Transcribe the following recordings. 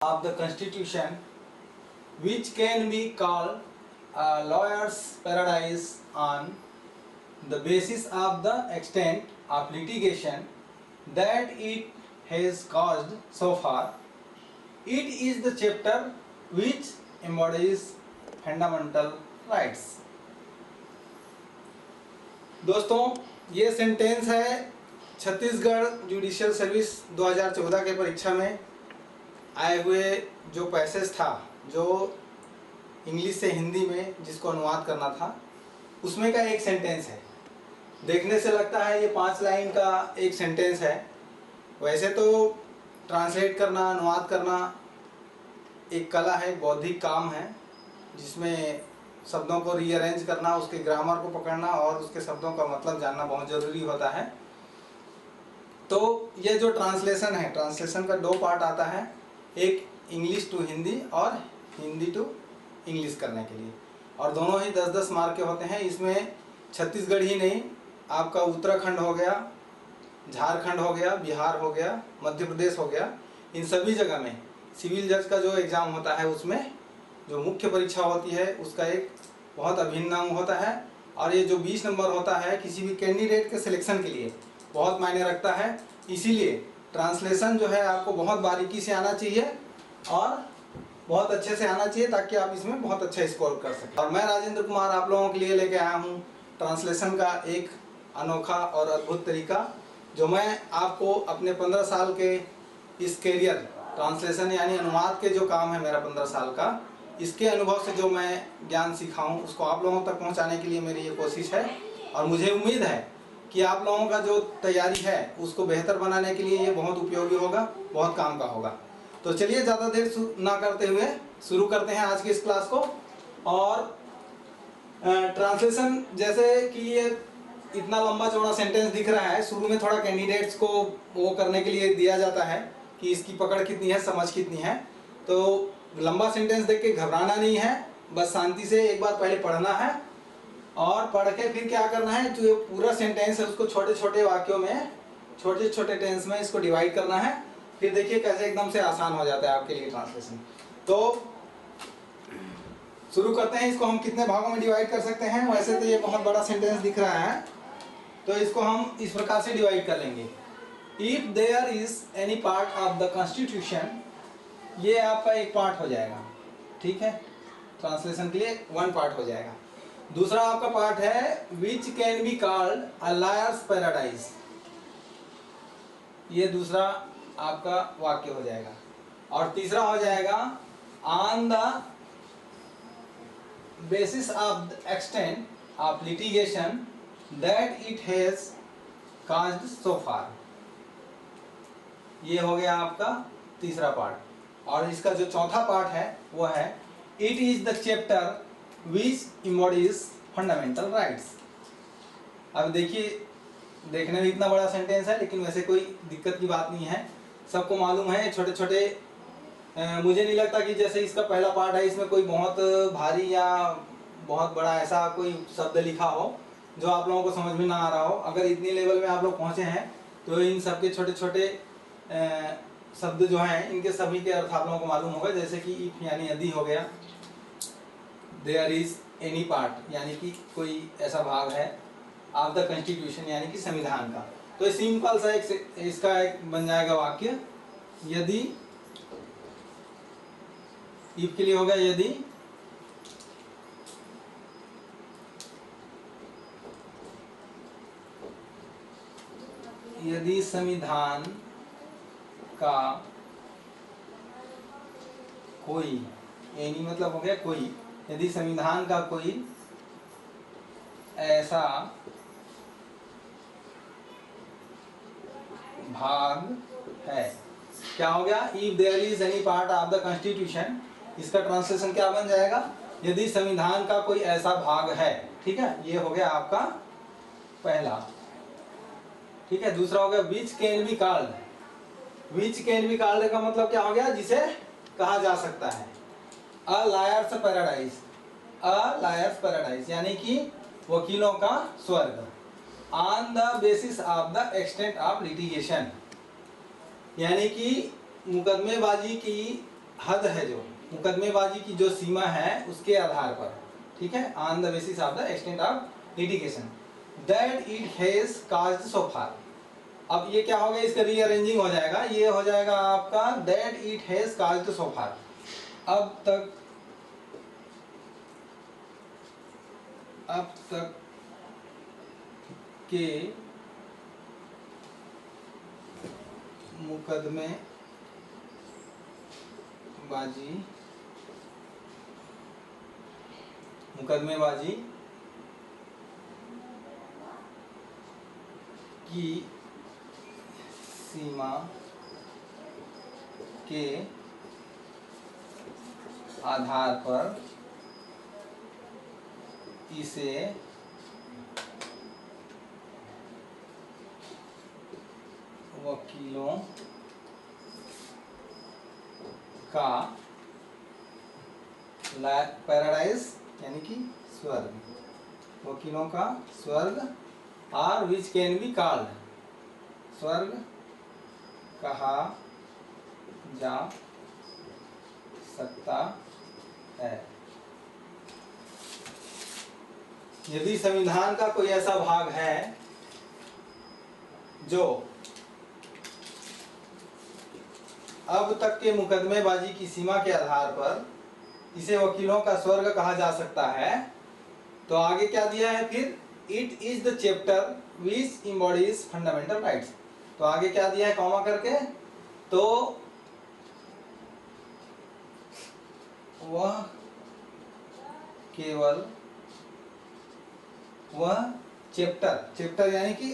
of the Constitution, which can be called a lawyer's paradise on the basis of the extent of litigation that it has caused so far. It is the chapter which embodies fundamental rights. दोस्तों, ये sentence है Chhattisgarh judicial service 2014 के परीक्षा में आए हुए जो passage था, जो इंग्लिश से हिंदी में जिसको अनुवाद करना था, उसमें का एक सेंटेंस है। देखने से लगता है ये 5 लाइन का एक सेंटेंस है। वैसे तो ट्रांसलेट करना, अनुवाद करना एक कला है, बौद्धिक काम है, जिसमें शब्दों को रीअरेंज करना, उसके ग्रामर को पकड़ना और उसके शब्दों का मतलब जानना बहुत ज़रूरी होता है। तो ये जो ट्रांसलेशन है, ट्रांसलेशन का 2 पार्ट आता है, एक इंग्लिश टू हिंदी और हिंदी टू इंग्लिश करने के लिए, और दोनों ही 10-10 मार्क के होते हैं। इसमें छत्तीसगढ़ ही नहीं, आपका उत्तराखंड हो गया, झारखंड हो गया, बिहार हो गया, मध्य प्रदेश हो गया, इन सभी जगह में सिविल जज का जो एग्ज़ाम होता है उसमें जो मुख्य परीक्षा होती है उसका एक बहुत अभिन्न अंग होता है। और ये जो 20 नंबर होता है किसी भी कैंडिडेट के सिलेक्शन के लिए बहुत मायने रखता है। इसीलिए ट्रांसलेशन जो है आपको बहुत बारीकी से आना चाहिए और बहुत अच्छे से आना चाहिए, ताकि आप इसमें बहुत अच्छा स्कोर कर सकें। और मैं राजेंद्र कुमार आप लोगों के लिए लेके आया हूँ ट्रांसलेशन का एक अनोखा और अद्भुत तरीका, जो मैं आपको अपने 15 साल के इस कैरियर, ट्रांसलेशन यानी अनुवाद के जो काम है मेरा 15 साल का, इसके अनुभव से जो मैं ज्ञान सीखा हूँ उसको आप लोगों तक पहुँचाने के लिए मेरी ये कोशिश है। और मुझे उम्मीद है कि आप लोगों का जो तैयारी है उसको बेहतर बनाने के लिए ये बहुत उपयोगी होगा, बहुत काम का होगा। तो चलिए ज़्यादा देर ना करते हुए शुरू करते हैं आज की इस क्लास को। और ट्रांसलेशन, जैसे कि ये इतना लंबा चौड़ा सेंटेंस दिख रहा है, शुरू में थोड़ा कैंडिडेट्स को वो करने के लिए दिया जाता है कि इसकी पकड़ कितनी है, समझ कितनी है। तो लंबा सेंटेंस देख के घबराना नहीं है, बस शांति से एक बार पहले पढ़ना है और पढ़ के फिर क्या करना है, जो पूरा सेंटेंस है उसको छोटे छोटे वाक्यों में, छोटे छोटे टेंस में इसको डिवाइड करना है। फिर देखिए कैसे एकदम से आसान हो जाता है आपके लिए ट्रांसलेशन। तो शुरू करते हैं। इसको हम कितने भागों में डिवाइड कर सकते हैं? वैसे तो ये बहुत बड़ा सेंटेंस दिख रहा है, तो इसको हम इस प्रकार से डिवाइड कर लेंगे। If there is any part of the constitution, ये आपका एक पार्ट हो जाएगा, ठीक है, ट्रांसलेशन के लिए 1 पार्ट हो जाएगा। दूसरा आपका पार्ट है which can be called a lawyers paradise, ये दूसरा आपका वाक्य हो जाएगा। और तीसरा हो जाएगा on the basis of the extent of litigation that it has caused so far, ये हो गया आपका तीसरा पार्ट। और इसका जो चौथा पार्ट है वो है it is the chapter which embodies fundamental rights. अब देखिए, देखने में इतना बड़ा सेंटेंस है लेकिन वैसे कोई दिक्कत की बात नहीं है, सबको मालूम है। छोटे छोटे, मुझे नहीं लगता कि जैसे इसका पहला पार्ट है इसमें कोई बहुत भारी या बहुत बड़ा ऐसा कोई शब्द लिखा हो जो आप लोगों को समझ में ना आ रहा हो। अगर इतनी लेवल में आप लोग पहुंचे हैं तो इन सब के छोटे छोटे शब्द जो हैं इनके सभी के अर्थ आप लोगों को मालूम होगा। जैसे कि इफ यानी यदि हो गया, देयर इज एनी पार्ट यानी कि कोई ऐसा भाग है, ऑफ द कॉन्स्टिट्यूशन यानी कि संविधान का। तो सिंपल सा इसका एक बन जाएगा वाक्य, यदि, इफ के लिए होगा यदि संविधान का कोई, एनी मतलब हो गया कोई, यदि संविधान का कोई ऐसा भाग है, क्या हो गया, if there is any part of the constitution, इसका ट्रांसलेशन क्या बन जाएगा, यदि संविधान का कोई ऐसा भाग है, ठीक है। ये हो गया आपका पहला, ठीक है। दूसरा हो गया which can be called, which can be called का मतलब क्या हो गया, जिसे कहा जा सकता है। अ लायर्स पैराडाइज, अ लायर्स पैराडाइज यानी कि वकीलों का स्वर्ग। On the basis of the extent of litigation, यानी कि मुकदमेबाजी की हद है, जो मुकदमेबाजी की जो सीमा है उसके आधार पर, ठीक है, on the basis of the extent of litigation that it has caused so far. अब ये क्या हो गया, इसका रीअरेंजिंग हो जाएगा, ये हो जाएगा आपका that it has caused so far. अब तक के मुकदमेबाजी की सीमा के आधार पर इसे वकीलों का पैराडाइज यानी कि स्वर्ग, वकीलों का स्वर्ग, और विच कैन बी कॉल्ड, स्वर्ग कहा जा सकता है। यदि संविधान का कोई ऐसा भाग है जो अब तक के मुकदमेबाजी की सीमा के आधार पर इसे वकीलों का स्वर्ग कहा जा सकता है, तो आगे क्या दिया है फिर, it is the chapter which embodies fundamental rights. तो आगे क्या दिया है कॉमा करके, तो वह केवल वह चैप्टर यानी कि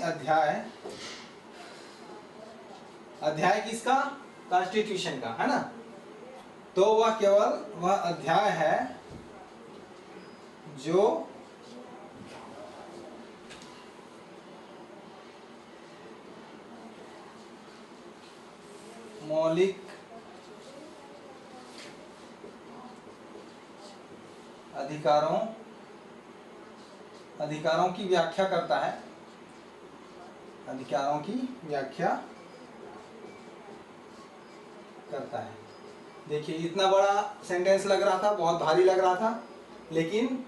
अध्याय किसका, कॉन्स्टिट्यूशन का, है ना। तो वह केवल वह अध्याय है जो मौलिक अधिकारों की व्याख्या करता है, अधिकारों की व्याख्या करता है। देखिए इतना बड़ा सेंटेंस लग रहा था, बहुत भारी लग रहा था, लेकिन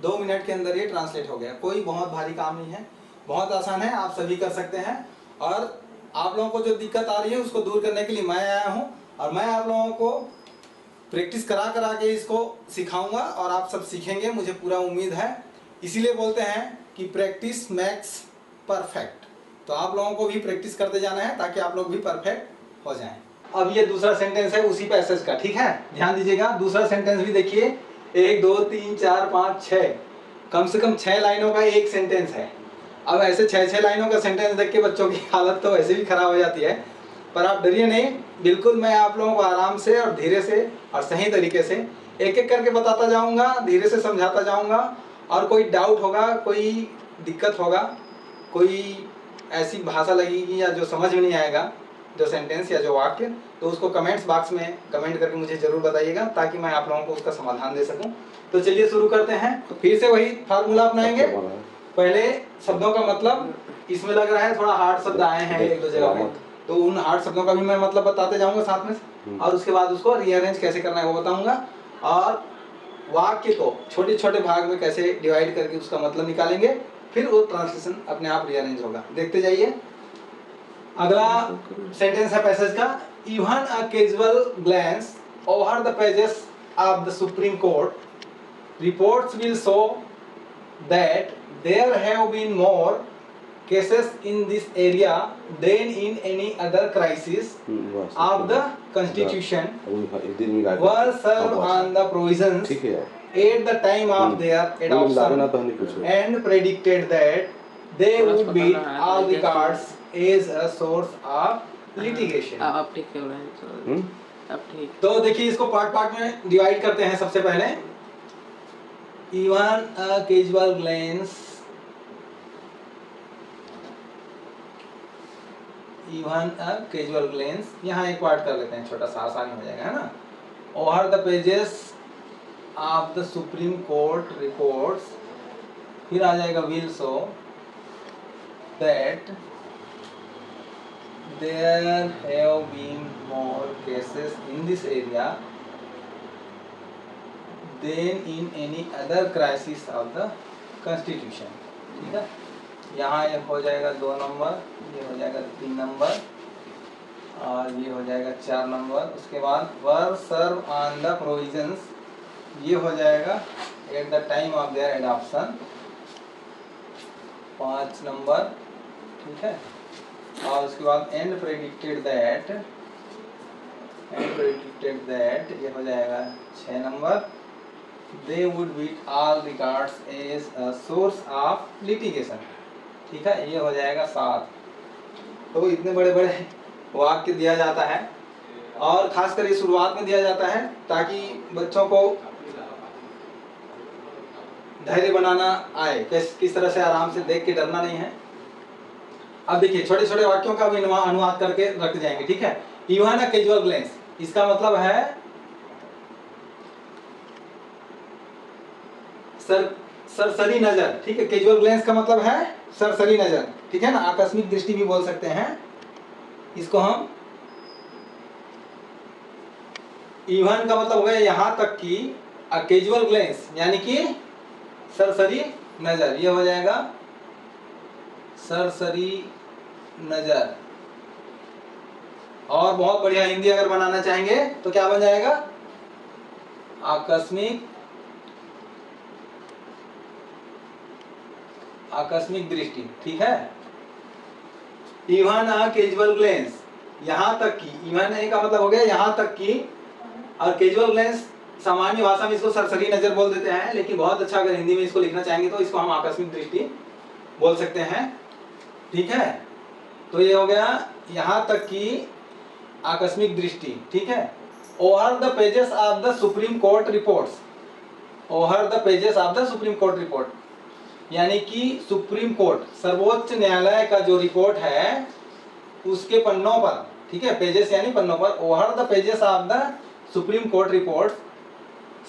2 मिनट के अंदर ये ट्रांसलेट हो गया। कोई बहुत भारी काम नहीं है, बहुत आसान है, आप सभी कर सकते हैं। और आप लोगों को जो दिक्कत आ रही है उसको दूर करने के लिए मैं आया हूँ, और मैं आप लोगों को प्रैक्टिस करा के इसको सिखाऊंगा और आप सब सीखेंगे, मुझे पूरा उम्मीद है। इसीलिए बोलते हैं कि प्रैक्टिस मेक्स परफेक्ट। तो आप लोगों को भी प्रैक्टिस करते जाना है ताकि आप लोग भी परफेक्ट हो जाएं। अब ये दूसरा सेंटेंस है उसी पैसेज का, ठीक है, ध्यान दीजिएगा। दूसरा सेंटेंस भी देखिए, 1 2 3 4 5 6, कम से कम 6 लाइनों का एक सेंटेंस है। अब ऐसे 6 लाइनों का सेंटेंस देख के बच्चों की हालत तो वैसे भी खराब हो जाती है, पर आप डरिए नहीं, बिल्कुल मैं आप लोगों को आराम से और धीरे से और सही तरीके से एक एक करके बताता जाऊंगा, धीरे से समझाता जाऊंगा। और कोई डाउट होगा, कोई दिक्कत होगा, कोई ऐसी भाषा लगेगी या जो समझ में नहीं आएगा, जो सेंटेंस या जो वाक्य, तो उसको कमेंट्स बॉक्स में कमेंट करके मुझे जरूर बताइएगा, ताकि मैं आप लोगों को उसका समाधान दे सकूं। तो चलिए शुरू करते हैं। तो फिर से वही फार्मूला अपनाएंगे। पहले शब्दों का मतलब, इसमें लग रहा है थोड़ा हार्ड शब्द आए हैं 1-2 जगह में, तो उन हार्ड शब्दों का भी मैं मतलब बताते जाऊंगा साथ में, और उसके बाद उसको रीअरेंज कैसे करना है वो बताऊंगा, और वाक्य को छोटे छोटे भाग में कैसे डिवाइड करके उसका मतलब निकालेंगे, फिर वो ट्रांसलेशन अपने आप रीअरेंज होगा। देखते जाइए। अगला सेंटेंस है पैसेज का, even a casual glance over the pages of the supreme court reports will show that there have been more cases in this area than in any other crisis of the constitution were served on the provisions at the time of their adoption and predicted that they would beat all the cards as a source of litigation। अब ठीक है, अब ठीक। तो देखिए इसको part part में divide करते हैं। सबसे पहले even a casual glance, even a casual glance, यहाँ एक पार्ट कर लेते हैं, छोटा सा आसानी हो जाएगा, है ना। over the pages of the Supreme Court reports, फिर आ जाएगा will show that there have been more cases in this area than in any other crisis of the constitution. ठीक है, यहाँ ये हो जाएगा 2 नंबर, ये हो जाएगा 3 नंबर और ये हो जाएगा 4 नंबर। उसके बाद वर सर्व ऑन द प्रोविजंस, ये हो जाएगा eight the time of their adoption, 5 number. ठीक है, और उसके बाद एंड प्रेडिक्टेड दैट, ये हो जाएगा 6 number. They would beat all records as a source of litigation. ठीक है, ये हो जाएगा 7। तो इतने बड़े बड़े वाक्य दिया जाता है और खासकर ये शुरुआत में दिया जाता है ताकि बच्चों को धैर्य बनाना आए, किस तरह से आराम से देख के डरना नहीं है। अब देखिए छोटे छोटे वाक्यों का भी अनुवाद करके रख जाएंगे। ठीक है, इवन अ कैजुअल ग्लेंस, इसका मतलब है सरसरी नजर। ठीक है, कैजुअल ग्लेंस का मतलब है सरसरी नजर। ठीक है ना, आकस्मिक दृष्टि भी बोल सकते हैं इसको हम। इवन का मतलब हो गया यहाँ तक कि, कैजुअल ग्लेंस यानी कि सरसरी नजर, ये हो जाएगा सरसरी नजर। और बहुत बढ़िया हिंदी अगर बनाना चाहेंगे तो क्या बन जाएगा, आकस्मिक दृष्टि। ठीक है, इवन अ कैजुअल ग्लेंस, यहाँ तक कि, इवन ए का मतलब हो गया यहाँ तक कि, और कैजुअल ग्लेंस सामान्य भाषा में इसको सरसरी नजर बोल देते हैं, लेकिन बहुत अच्छा अगर हिंदी में इसको लिखना चाहेंगे तो इसको हम आकस्मिक दृष्टि बोल सकते हैं। ठीक है, तो ये हो गया यहाँ तक कि आकस्मिक दृष्टि। ठीक है, over the pages of the supreme court reports, over the pages of the supreme court report, यानी कि सुप्रीम कोर्ट सर्वोच्च न्यायालय का जो रिपोर्ट है उसके पन्नों पर। ठीक है, पेजेस यानी पन्नों पर, over the pages of the supreme court report,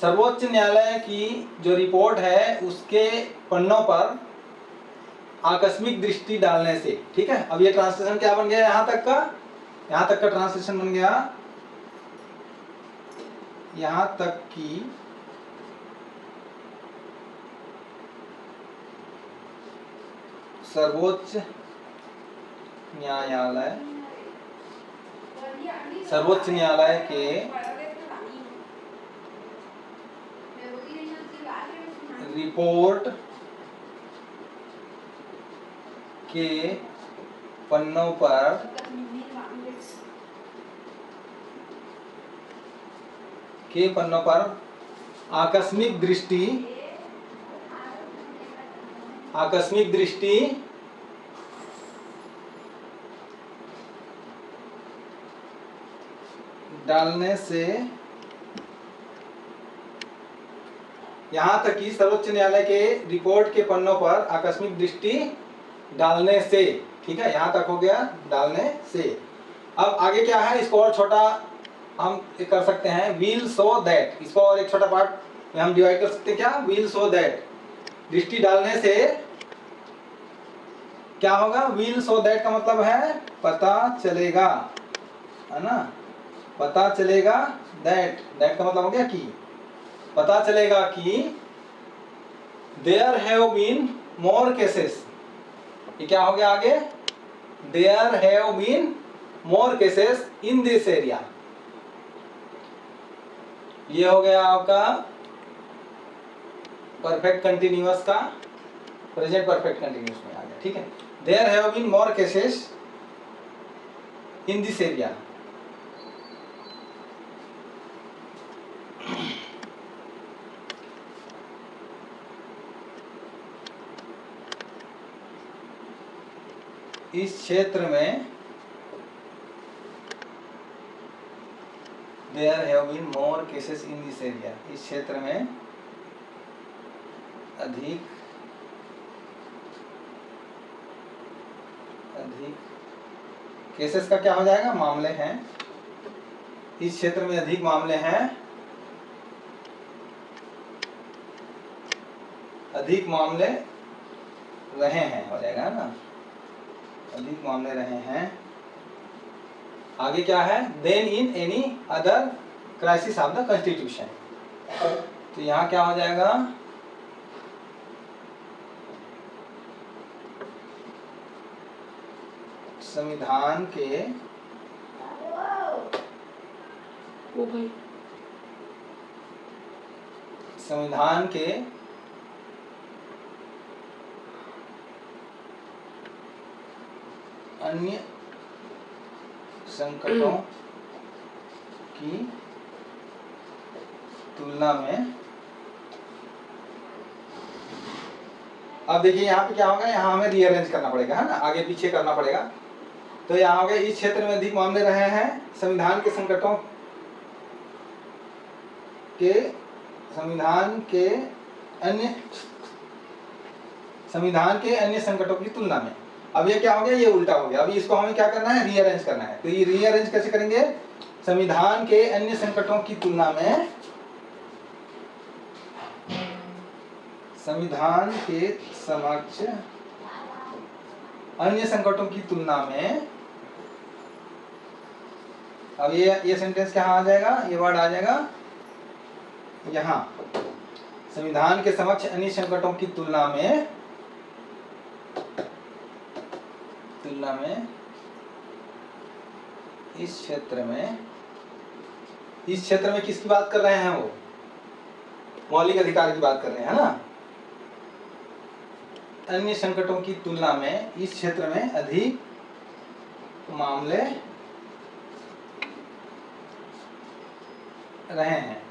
सर्वोच्च न्यायालय की जो रिपोर्ट है उसके पन्नों पर आकस्मिक दृष्टि डालने से। ठीक है, अब ये ट्रांसलेशन क्या बन गया, यहाँ तक का ट्रांसलेशन बन गया, यहाँ तक कि सर्वोच्च न्यायालय के रिपोर्ट के पन्नों पर आकस्मिक दृष्टि डालने से, यहाँ तक कि सर्वोच्च न्यायालय के रिपोर्ट के पन्नों पर आकस्मिक दृष्टि डालने से। ठीक है, यहाँ तक हो गया डालने से। अब आगे क्या है, इसको और छोटा हम कर सकते हैं, विल सो दैट, इसको और एक छोटा पार्ट में हम डिवाइड कर सकते हैं। क्या, विल सो दैट, दृष्टि डालने से क्या होगा, विल सो दैट का मतलब है पता चलेगा, है ना, पता चलेगा। दैट का मतलब हो गया कि, पता चलेगा कि there have been more cases, ये क्या हो गया आगे, there have been more cases in this area, ये हो गया आपका परफेक्ट कंटिन्यूअस का प्रेजेंट परफेक्ट कंटिन्यूअस में आ गया। ठीक है, there have been more cases in this area. इस क्षेत्र में, there have been more cases in this area, इस क्षेत्र में अधिक केसेस का क्या हो जाएगा, मामले हैं, इस क्षेत्र में अधिक मामले हैं, अधिक मामले रहे हैं, हो जाएगा ना, अधिक मामले रहे हैं। आगे क्या है, than in any other crisis of the constitution, तो यहाँ क्या हो जाएगा, संविधान के अन्य संकटों की तुलना में। अब देखिए यहाँ पे क्या होगा, यहाँ हमें रीअरेंज करना पड़ेगा, है ना, आगे पीछे करना पड़ेगा। तो यहाँ हो गया, इस क्षेत्र में अधिक मामले रहे हैं संविधान के संकटों के संविधान के अन्य संकटों की तुलना में। अब ये क्या हो गया, ये उल्टा हो गया। अभी इसको हमें क्या करना है, रीअरेंज करना है। तो ये रीअरेंज कैसे करेंगे, संविधान के अन्य संकटों की तुलना में, संविधान के समक्ष अन्य संकटों की तुलना में। अब ये सेंटेंस कहाँ आ जाएगा, ये वर्ड आ जाएगा यहाँ, संविधान के समक्ष अन्य संकटों की तुलना में इस क्षेत्र में किसकी बात कर रहे हैं, वो मौलिक अधिकार की बात कर रहे हैं, है ना। अन्य संकटों की तुलना में इस क्षेत्र में अधिक मामले रहे हैं।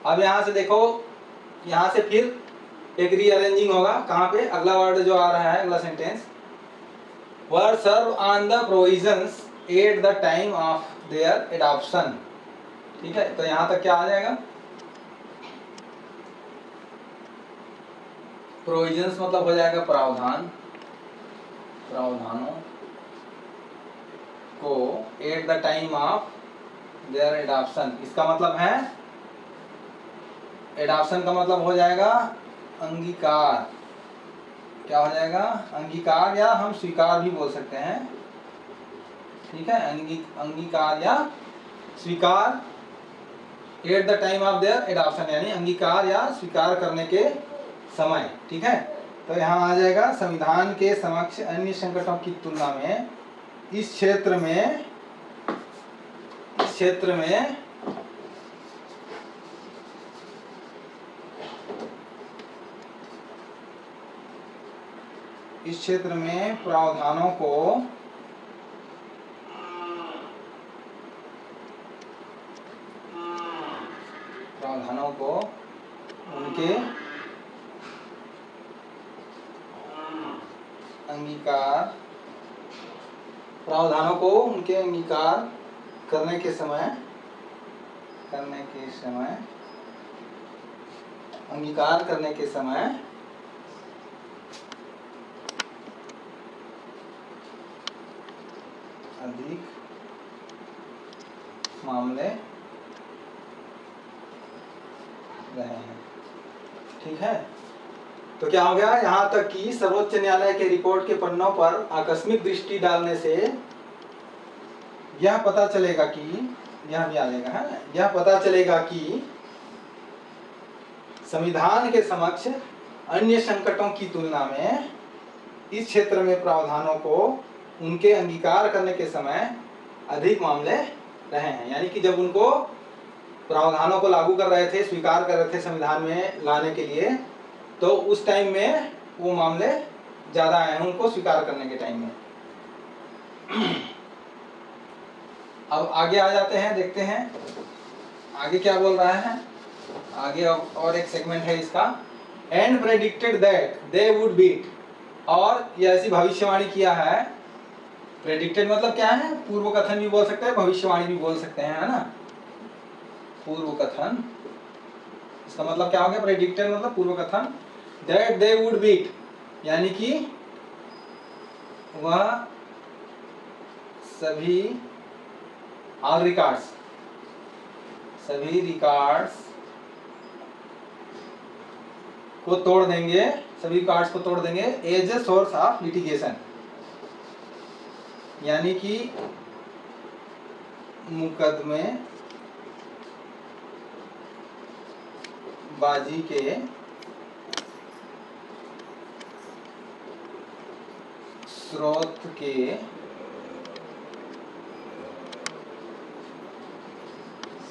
अब यहाँ से देखो, यहाँ से फिर एक रीअरेंजिंग होगा। कहाँ पे, अगला वर्ड जो आ रहा है, अगला sentence, were serve on the provisions at the time of their adoption. ठीक है, तो यहाँ तक क्या आ जाएगा, प्रोविजंस मतलब हो जाएगा प्रावधान, प्रावधानों को, eight the time of their adoption. इसका मतलब है, एडॉप्शन का मतलब हो जाएगा अंगीकार। क्या हो जाएगा, अंगीकार, या हम स्वीकार भी बोल सकते हैं। ठीक है, अंगीकार या स्वीकार, eight the time of their adoption, यानी अंगीकार या स्वीकार करने के समय। ठीक है, तो यहाँ आ जाएगा, संविधान के समक्ष अन्य संकटों की तुलना में इस क्षेत्र में प्रावधानों को उनके अंगीकार करने के समय अधिक मामले रहे हैं। ठीक है, तो क्या हो गया, यहाँ तक कि सर्वोच्च न्यायालय के रिपोर्ट के पन्नों पर आकस्मिक दृष्टि डालने से यह पता चलेगा कि, यह भी आ जाएगा, है, यह पता चलेगा कि संविधान के समक्ष अन्य संकटों की तुलना में इस क्षेत्र में प्रावधानों को उनके अंगीकार करने के समय अधिक मामले रहे हैं। यानी कि जब उनको प्रावधानों को लागू कर रहे थे, स्वीकार कर रहे थे संविधान में लाने के लिए, तो उस टाइम में वो मामले ज्यादा आए हैं, उनको स्वीकार करने के टाइम में। अब आगे आ जाते हैं, देखते हैं आगे क्या बोल रहा है। आगे और एक सेगमेंट है इसका, and predicted that they would beat, और ये ऐसी भविष्यवाणी किया है। प्रेडिक्टेड मतलब क्या है, पूर्व कथन भी बोल सकते हैं, भविष्यवाणी भी बोल सकते हैं, है ना। पूर्व कथन, इसका मतलब क्या हो गया, प्रेडिक्टेड मतलब पूर्व कथन, दैट दे वुड बीट, यानी कि वह सभी रिकॉर्ड्स को तोड़ देंगे, as a source of litigation, यानी कि बाजी के स्रोत के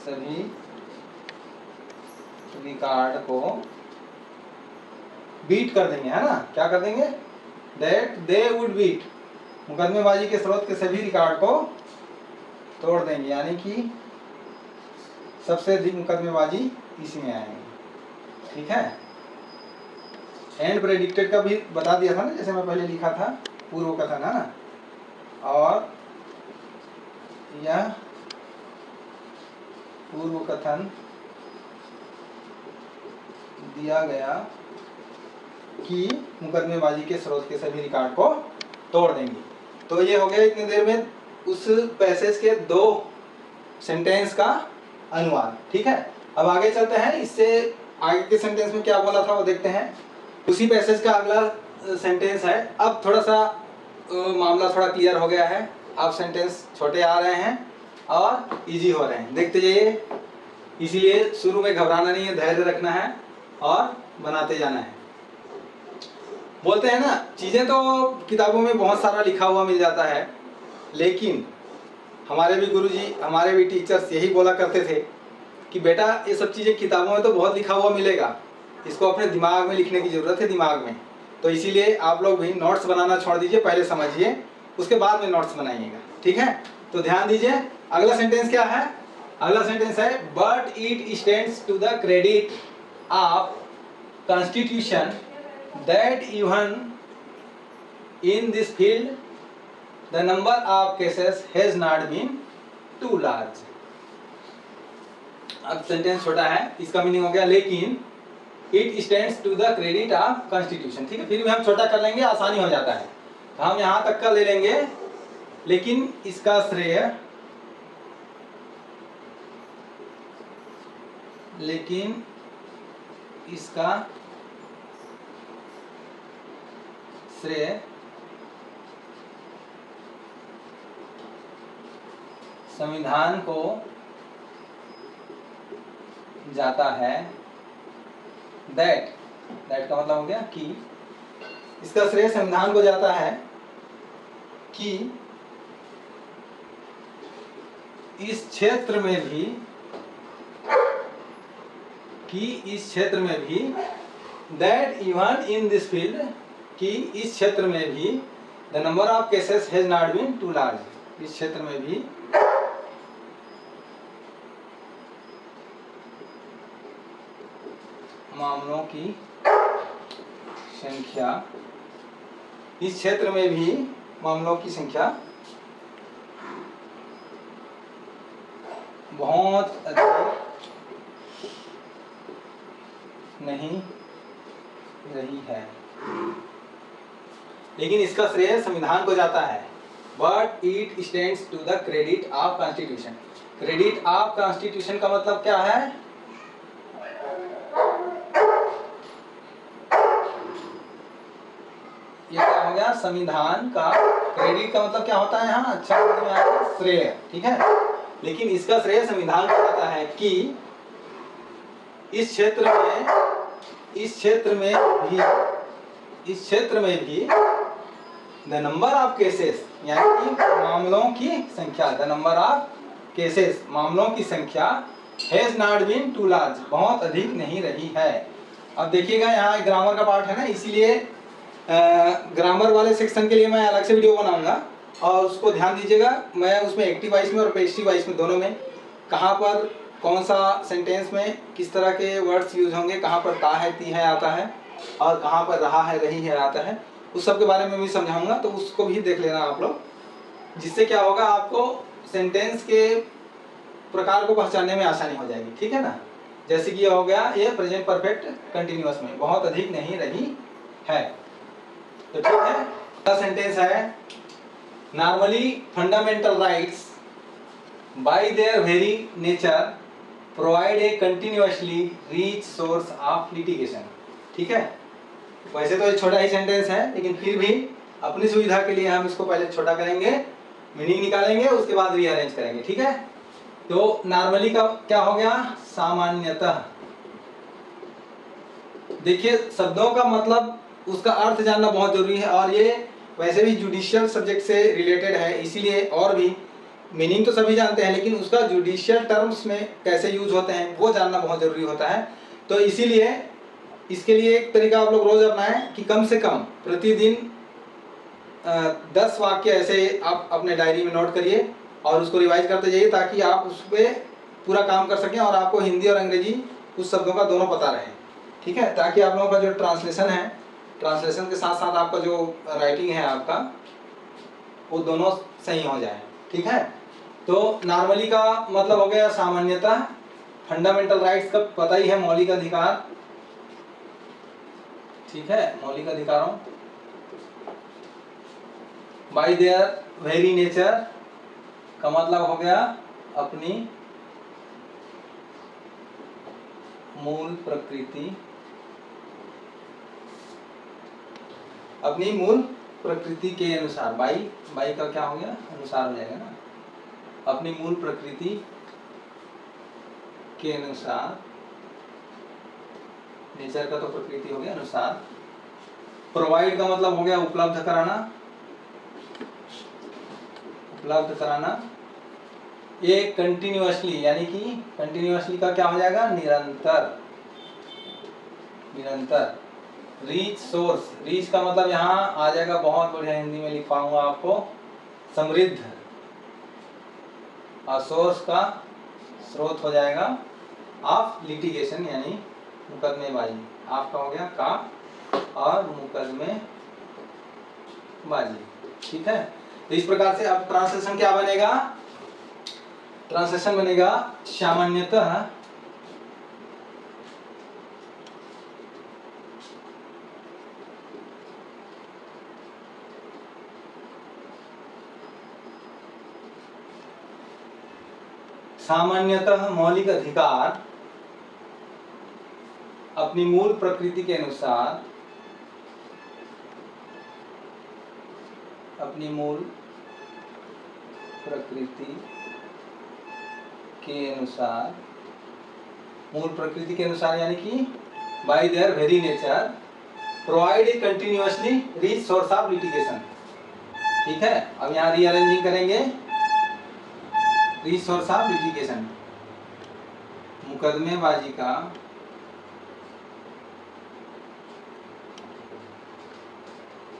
सभी रिकॉर्ड को बीट कर देंगे, है ना। क्या कर देंगे? दैट दे वुड बीट, मुकदमेबाजी के स्रोत के सभी रिकॉर्ड को तोड़ देंगे, यानी कि सबसे अधिक मुकदमेबाजी इसी में आएंगे, ठीक है। एंड प्रेडिक्टेड का भी बता दिया था ना, जैसे मैं पहले लिखा था, पूर्व कथन, है ना। और यह पूर्व कथन दिया गया कि मुकदमेबाजी के स्रोत के सभी रिकॉर्ड को तोड़ देंगे। तो ये हो गया इतनी देर में उस पैसेज के 2 सेंटेंस का अनुवाद, ठीक है। अब आगे चलते हैं, इससे आगे के सेंटेंस में क्या बोला था वो देखते हैं। उसी पैसेज का अगला सेंटेंस है। अब थोड़ा सा मामला थोड़ा क्लियर हो गया है, अब सेंटेंस छोटे आ रहे हैं और इजी हो रहे हैं, देखते जाइए। इसीलिए शुरू में घबराना नहीं है, धैर्य रखना है और बनाते जाना है। बोलते हैं ना, चीज़ें तो किताबों में बहुत सारा लिखा हुआ मिल जाता है, लेकिन हमारे भी गुरुजी, हमारे भी टीचर्स यही बोला करते थे कि बेटा ये सब चीज़ें किताबों में तो बहुत लिखा हुआ मिलेगा, इसको अपने दिमाग में लिखने की ज़रूरत है, दिमाग में। तो इसीलिए आप लोग भी नोट्स बनाना छोड़ दीजिए, पहले समझिए, उसके बाद में नोट्स बनाइएगा, ठीक है। तो ध्यान दीजिए, अगला सेंटेंस क्या है? अगला सेंटेंस है, but it stands to the credit of constitution that even in this field the number of cases has not been too large. अब सेंटेंस छोटा है, इसका मीनिंग हो गया लेकिन it stands to the credit of constitution, ठीक है। फिर भी हम छोटा कर लेंगे, आसानी हो जाता है, तो हम यहां तक का ले लेंगे, लेकिन इसका श्रेय संविधान को जाता है। दैट का मतलब हो गया कि, इसका श्रेय संविधान को जाता है कि इस क्षेत्र में भी that even in this field, कि इस क्षेत्र में भी the number of cases has not been too large, इस क्षेत्र में भी मामलों की संख्या, इस क्षेत्र में भी मामलों की संख्या बहुत अधिक नहीं रही है, लेकिन इसका श्रेय संविधान को जाता है। But it stands to the credit of constitution. Credit of constitution का मतलब क्या है? ये क्या हो गया? संविधान का। क्रेडिट का मतलब क्या होता है यहाँ? अच्छा में आएगा श्रेय, ठीक है। लेकिन इसका श्रेय संविधान को जाता है कि इस क्षेत्र में भी द नंबर ऑफ केसेस, यानी कि मामलों की संख्या, द नंबर ऑफ केसेस, मामलों की संख्या has not been too large, बहुत अधिक नहीं रही है। अब देखिएगा यहाँ ग्रामर का पार्ट है ना, इसीलिए ग्रामर वाले सेक्शन के लिए मैं अलग से वीडियो बनाऊंगा और उसको ध्यान दीजिएगा। मैं उसमें एक्टिव वॉइस में और पैसिव वॉइस में दोनों में कहाँ पर कौन सा सेंटेंस में किस तरह के वर्ड्स यूज होंगे, कहाँ पर ता है ती है आता है और कहाँ पर रहा है रही है आता है, उस सब के बारे में भी समझाऊंगा, तो उसको भी देख लेना आप लोग, जिससे क्या होगा आपको सेंटेंस के प्रकार को पहचानने में आसानी हो जाएगी, ठीक है ना। जैसे कि हो गया ये प्रेजेंट परफेक्ट कंटिन्यूअस में बहुत अधिक नहीं रही है, तो ठीक है। अगला सेंटेंस है, normally fundamental rights bye there very nature provide a continuously reach source of litigation, ठीक है। वैसे तो ये छोटा ही सेंटेंस है, लेकिन फिर भी अपनी सुविधा के लिए हम इसको पहले छोटा करेंगे, मीनिंग निकालेंगे, उसके बाद रीअरेंज करेंगे, ठीक है। तो नॉर्मली का क्या हो गया? सामान्यतः, देखिए शब्दों का मतलब उसका अर्थ जानना बहुत जरूरी है, और ये वैसे भी जुडिशियल सब्जेक्ट से रिलेटेड है, इसीलिए और भी मीनिंग तो सभी जानते हैं लेकिन उसका जुडिशियल टर्म्स में कैसे यूज होते हैं वो जानना बहुत जरूरी होता है। तो इसीलिए इसके लिए एक तरीका आप लोग रोज अपनाएं कि कम से कम प्रतिदिन 10 वाक्य ऐसे आप अपने डायरी में नोट करिए और उसको रिवाइज करते जाइए, ताकि आप उस पर पूरा काम कर सकें और आपको हिंदी और अंग्रेजी उस शब्दों का दोनों पता रहे। ठीक है, ताकि आप लोगों का जो ट्रांसलेशन है, ट्रांसलेशन के साथ साथ आपका जो राइटिंग है आपका, वो दोनों सही हो जाए। ठीक है, तो नॉर्मली का मतलब हो गया सामान्यतः, फंडामेंटल राइट्स का पता ही है, मौलिक अधिकार। ठीक है, मौलिक अधिकारों, बाय देयर वेरी नेचर का मतलब हो गया अपनी मूल प्रकृति, अपनी मूल प्रकृति के अनुसार। बाई का क्या हो गया, अनुसार हो जाएगा ना, अपनी मूल प्रकृति के अनुसार, नेचर का तो प्रकृति हो गया, अनुसार। प्रोवाइड का मतलब हो गया उपलब्ध कराना, उपलब्ध कराना। ये कंटिन्यूअसली, यानी कि कंटिन्यूअसली का क्या हो जाएगा, निरंतर, निरंतर। रीच सोर्स, रीच का मतलब यहाँ आ जाएगा, बहुत बढ़िया हिंदी में लिखवाऊंगा आपको, समृद्ध। और सोर्स का स्रोत हो जाएगा ऑफ लिटिगेशन, यानी मुकदमेबाजी। आपका हो गया का और मुकदमेबाजी। ठीक है, तो इस प्रकार से अब ट्रांसलेशन क्या बनेगा, ट्रांसलेशन बनेगा सामान्यतः सामान्यतः मौलिक अधिकार अपनी मूल प्रकृति के अनुसार, अपनी मूल प्रकृति के अनुसार, मूल प्रकृति के अनुसार यानी कि bye there very nature, provide a continuously reach source of litigation. ठीक है, अब यहाँ रीअरेंजिंग करेंगे, रीच सोर्स ऑफ लिटिगेशन, मुकदमेबाजी का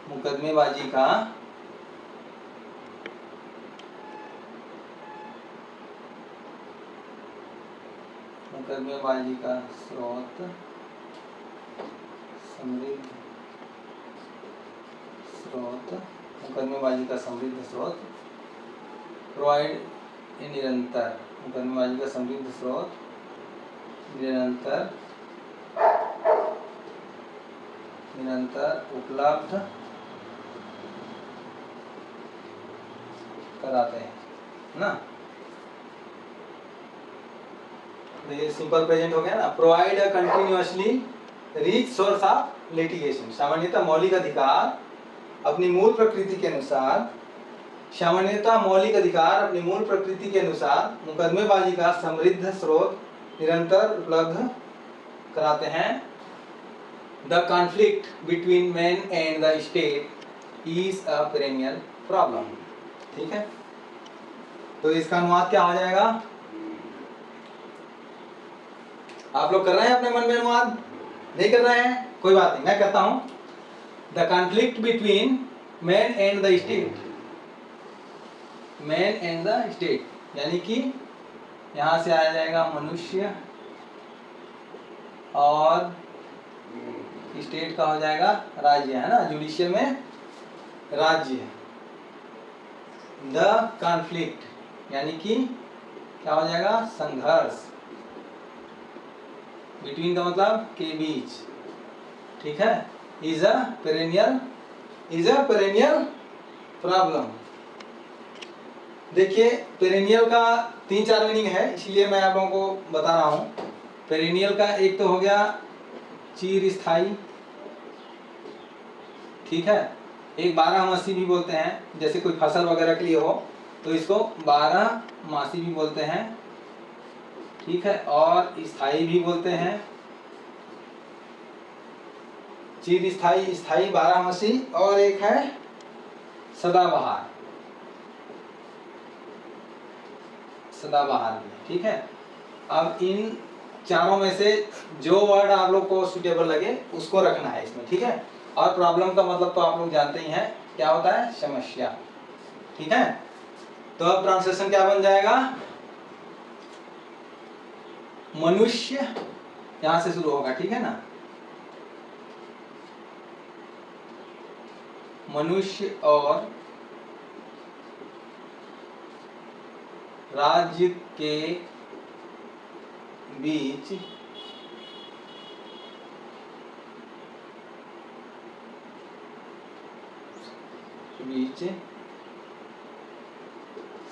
मुकदमेबाजी का मुकदमेबाजी का स्रोत, समृद्ध स्रोत, मुकदमेबाजी का समृद्ध स्रोत। प्रोवाइड ए निरंतर, मुकदमेबाजी का समृद्ध स्रोत, निरंतर, निरंतर उपलब्ध कराते हैं ना। ये सिंपल प्रेजेंट हो गया ना। Provide a continuously reach source of litigation, सामान्यतः मौलिक अधिकार अपनी मूल प्रकृति के अनुसार, सामान्यतः मौलिक अधिकार अपनी मूल प्रकृति के अनुसार मुकदमेबाजी का समृद्ध स्रोत निरंतर उपलब्ध कराते हैं। The conflict between man and the state is a perennial problem. ठीक है, तो इसका अनुवाद क्या हो जाएगा, आप लोग कर रहे हैं अपने मन में अनुवाद, नहीं कर रहे हैं कोई बात नहीं, मैं कहता हूं। The conflict between man and the state, man and the state, यानी कि यहां से आ जाएगा मनुष्य और स्टेट का हो जाएगा राज्य, है ना, जुडिशियल में राज्य। द कॉन्फ्लिक्ट यानी कि क्या हो जाएगा, संघर्ष, बिटवीन का मतलब के बीच। ठीक है, इज अ पेरेनियल प्रॉब्लम। देखिए पेरेनियल का 3-4 मीनिंग है, इसलिए मैं आप लोगों को बता रहा हूँ। पेरेनियल का एक तो हो गया चिरस्थायी, ठीक है, एक 12मासी भी बोलते हैं, जैसे कोई फसल वगैरह के लिए हो तो इसको 12मासी भी बोलते हैं। ठीक है, और स्थायी भी बोलते हैं। चिरस्थायी, स्थायी, बारहमासी, और एक है सदाबहार। सदाबहार भी, ठीक है। अब इन चारों में से जो वर्ड आप लोग को सुटेबल लगे उसको रखना है इसमें, ठीक है। और प्रॉब्लम का मतलब तो आप लोग जानते ही हैं क्या होता है, समस्या, ठीक है। तो अब ट्रांसलेशन क्या बन जाएगा, मनुष्य, यहां से शुरू होगा, ठीक है ना। मनुष्य और राज्य के बीच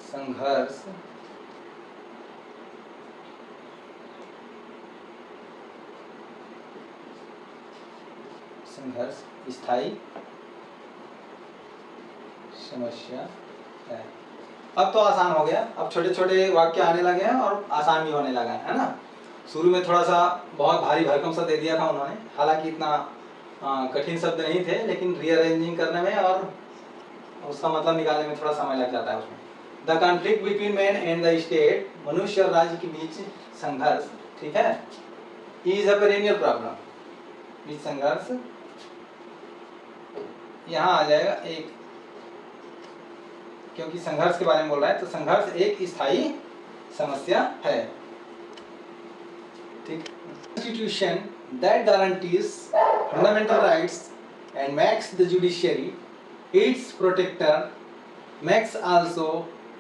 संघर्ष स्थायी समस्या है। अब तो आसान हो गया, अब छोटे छोटे वाक्य आने लगे हैं और आसान भी होने लगा है ना। शुरू में थोड़ा सा बहुत भारी भरकम सा दे दिया था उन्होंने, हालांकि इतना कठिन शब्द नहीं थे, लेकिन रीअरेंजिंग करने में और उसका मतलब निकालने में थोड़ा समय लग जाता है उसमें। The conflict between man and the state, मनुष्य और राज्य के बीच संघर्ष, ठीक है, इज अ पेरेनियल प्रॉब्लम। बीच संघर्ष यहाँ आ जाएगा एक, क्योंकि संघर्ष के बारे में बोल रहा है, तो संघर्ष एक स्थायी समस्या है, ठीक। Constitution that guarantees fundamental rights and makes the judiciary its protector makes also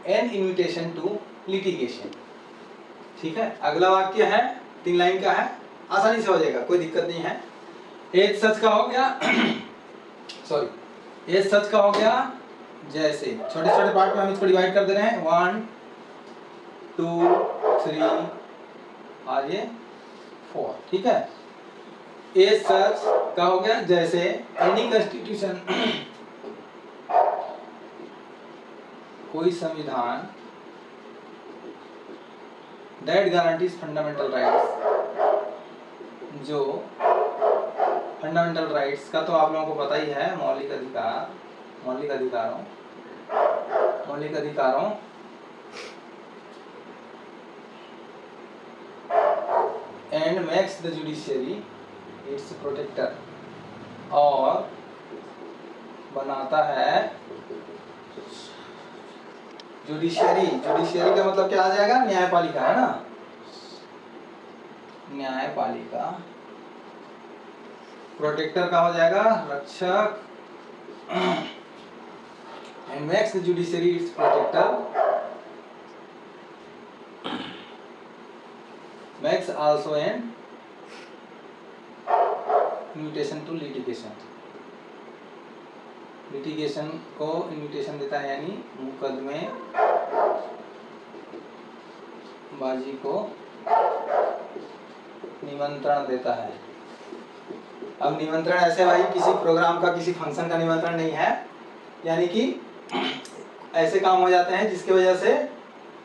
an invitation to litigation, ठीक है। अगला वाक्य है 3 लाइन का है, आसानी से हो जाएगा, कोई दिक्कत नहीं है। एक सच का हो गया सॉरी, एक सच का हो गया, जैसे छोटे छोटे पार्ट में हम इसको डिवाइड कर दे रहे हैं, 1 2 3 और ये 4, ठीक है। ए सच का हो गया, जैसे एनी कॉन्स्टिट्यूशन, कोई संविधान, दैट गारंटीज फंडामेंटल राइट्स, जो फंडामेंटल राइट्स का तो आप लोगों को पता ही है, मौलिक अधिकारों and makes the judiciary its protector, और बनाता है जुडिशियरी का मतलब क्या आ जाएगा, न्यायपालिका, है ना, न्यायपालिका। प्रोटेक्टर का हो जाएगा रक्षक, and makes the judiciary its protector, makes also an invitation to litigation, litigation को invitation देता है, यानी मुकदमे बाजी को निमंत्रण देता है। अब निमंत्रण ऐसे भाई किसी प्रोग्राम का, किसी फंक्शन का निमंत्रण नहीं है, यानी कि ऐसे काम हो जाते हैं जिसकी वजह से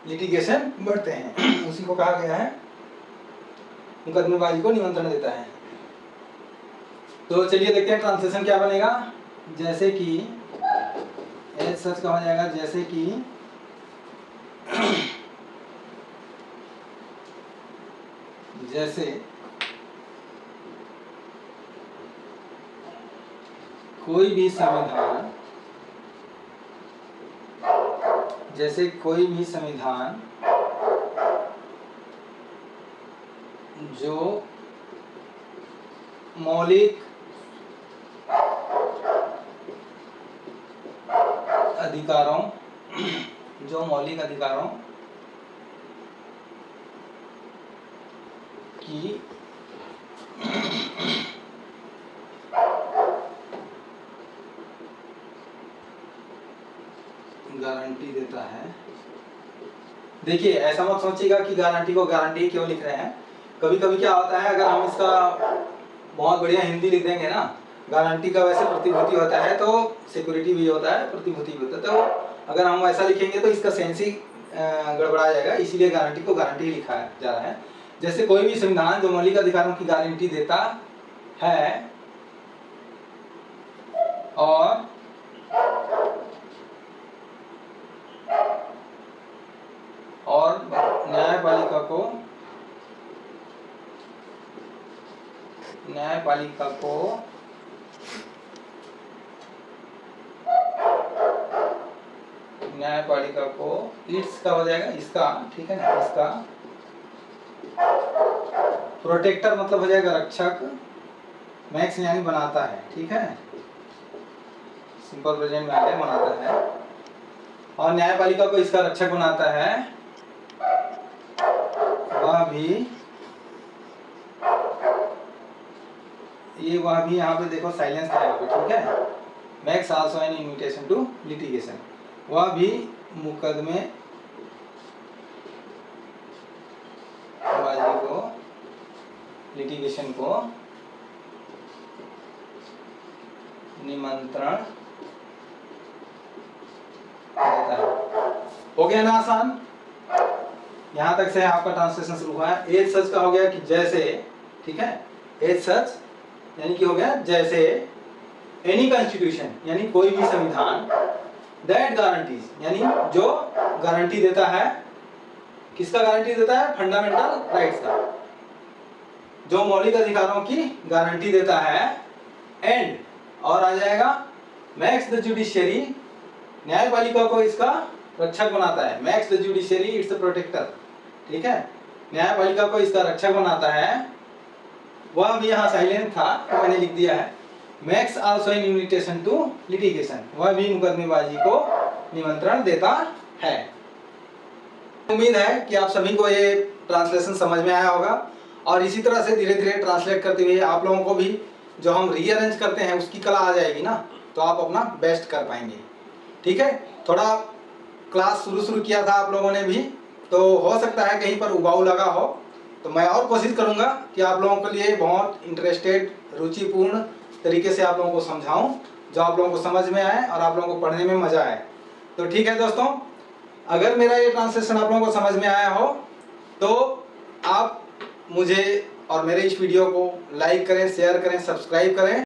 लिटिगेशन बढ़ते हैं, उसी को कहा गया है मुकदमेबाजी को निमंत्रण देता है। तो चलिए देखते हैं ट्रांसलेशन क्या बनेगा। जैसे कि एज सच का हो जाएगा, जैसे कि जैसे कोई भी संविधान, जैसे कोई भी संविधान जो मौलिक अधिकारों की गारंटी देता है। देखिए ऐसा मत सोचिएगा कि गारंटी को गारंटी क्यों लिख रहे हैं, कभी कभी क्या होता है, अगर हम इसका बहुत बढ़िया हिंदी लिख देंगे ना, गारंटी का वैसे प्रतिभूति होता है, तो सिक्योरिटी भी होता है, प्रतिभूति भी होता है, तो अगर हम ऐसा लिखेंगे तो इसका सेंस ही गड़बड़ा जाएगा, इसीलिए गारंटी को गारंटी लिखा जा रहा है। जैसे कोई भी संविधान जो मौलिक अधिकारों की गारंटी देता है, और न्यायपालिका को इसका हो जाएगा, इसका, ठीक है ना, इसका प्रोटेक्टर मतलब हो जाएगा रक्षक, मैक्स यानी बनाता है, ठीक है, सिंपल प्रेजेंट में आ गया, बनाता है। और न्यायपालिका को इसका रक्षक बनाता है, वह भी यहाँ पे देखो साइलेंस था यहाँ पे, ठीक है, makes also an invitation to litigation, वह भी मुकदमे बाजी को, लिटिगेशन को निमंत्रण देता है। हो गया ना आसान? यहां तक से आपका ट्रांसलेशन शुरू हुआ है। एज सच का हो गया कि जैसे, ठीक है, एज सच यानी कि हो गया जैसे, एनी कॉन्स्टिट्यूशन यानी कोई भी संविधान, दैट गारंटीज यानी जो गारंटी देता है, किसका गारंटी देता है? फंडामेंटल राइट्स का, जो मौलिक अधिकारों की गारंटी देता है, एंड और आ जाएगा मैक्स द जुडिशियरी, न्यायपालिका को इसका रक्षक बनाता है, makes the judiciary its the protector, ठीक है, न्यायपालिका को इसका रक्षक बनाता है, वह भी यहाँ साइलेंट था तो मैंने लिख दिया है, makes also in invitation to litigation, वह भी मुकदमेबाजी को निमंत्रण देता है। उम्मीद है कि आप सभी को ये ट्रांसलेशन समझ में आया होगा, और इसी तरह से धीरे धीरे ट्रांसलेट करते हुए आप लोगों को भी जो हम रीअरेंज करते हैं उसकी कला आ जाएगी ना, तो आप अपना बेस्ट कर पाएंगे, ठीक है। थोड़ा क्लास शुरू किया था आप लोगों ने भी, तो हो सकता है कहीं पर उबाऊ लगा हो, तो मैं और कोशिश करूंगा कि आप लोगों के लिए बहुत इंटरेस्टेड, रुचिपूर्ण तरीके से आप लोगों को समझाऊं, जो आप लोगों को समझ में आए और आप लोगों को पढ़ने में मजा आए। तो ठीक है दोस्तों, अगर मेरा ये ट्रांसलेशन आप लोगों को समझ में आया हो तो आप मुझे और मेरे इस वीडियो को लाइक करें, शेयर करें, सब्सक्राइब करें।